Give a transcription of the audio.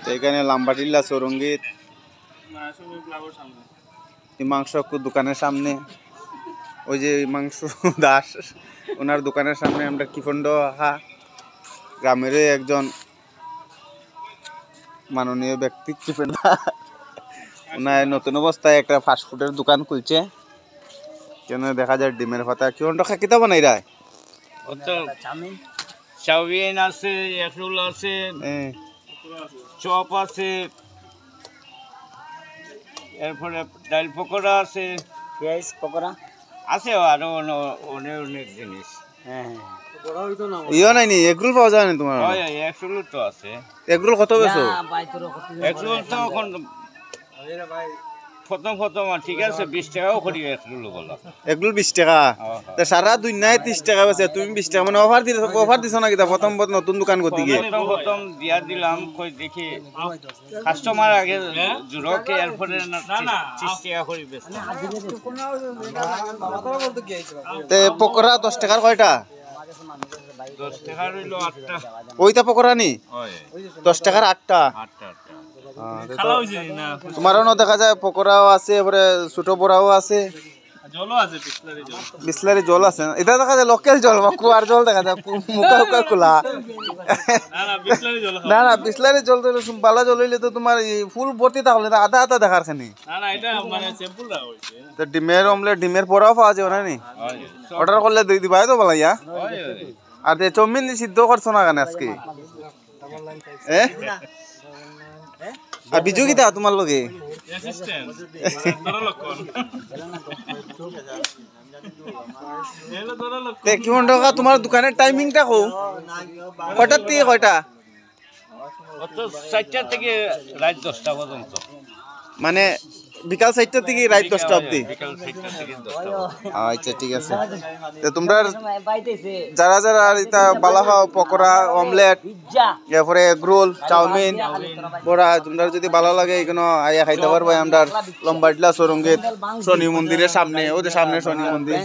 তো এখানে লাম্বাটিল্লা সরঙ্গীত মাংস দোকানের সামনে ওই যে মাংস দাস ওনার দোকানের সামনে আমরা কিফন্ড হা গ্রামের একজন মাননীয় ব্যক্তি কিফেন্দা ওনার নতুন অবস্থায় একটা ফাস্টফুডের দোকান খুলছে কেন দেখা যায় ডিমের পাতা কিফন্ড খা কিতা বানাই রায় চাউমিন আছে এগরোল আছে চপ আছে এরপরে ডাল পকোড়া আছে পেঁয়াজ পকোড়া আছে আরো অনেক অনেক জিনিস ইয়ে নাই নি এগরোল পাওয়া যায় না তোমার এগরোল তো আছে এগরোল কত বেছো এগরোল তো এখন প্রথম ঠিক আছে 20 টাকাও করি এগরোল বলা এগরোল 20 টাকা তা সারা দুনিয়ায় 30 টাকা বেচে তুমি 20 টাকা মানে অফার দিছো না কিতা প্রথম নতুন দোকান করতে গিয়ে প্রথম দিয়া দিলাম কই দেখি কাস্টমার আগে জুরকে এরপরে না 30 টাকা করি বেচে তে পকোড়া 10 টাকার কয়টা 10 টাকা হইলো 8টা ওইটা পকোড়া নি 10 টাকার 8টা খালা হইছে না তোমারও না দেখা যায় পকোড়াও আছে এবারে ছোট বড়াও আছে জলও আছে বিসলারি জল আছে এটা দেখা যায় লোকাল জল বা কুয়ার জল দেখা যায় মুখা মুখা খোলা না বিসলারি জল তো বালা জল হইলে তো তোমার ফুল ভর্তি থাকলে আধা আধা দেখার খানি না এটা মানে স্যাম্পল রাখা হইছে তো ডিমের অমলেট ডিমের পোড়াও পাওয়া যায় না নি অর্ডার করলে দিবাই তো বলাইয়া আর তে চাউমিন সিদ্ধ করছো না কেন আজকে আর বিজু কিতা তোমার লগে কিমান টাকা তোমার দোকানের টাইমিংটা কও কয়টা থেকে কয়টা 4টা থেকে রাত 10টা পর্যন্ত মানে বিকাল 4টা থেকে রাত 10টা অবধি বিকাল 4টা থেকে 10টা আচ্ছা ঠিক আছে তো তোমরা যারা যারা এটা বালা খাও পকোড়া অমলেট এরপরে এগরোল চাউমিন বড়া তোমরা যদি ভালো লাগে এখানে আইয়া খাইতে পারবে আমরা লম্বাটলা সরঙ্গীত শনি মন্দিরের সামনে ওদের সামনে শনি মন্দির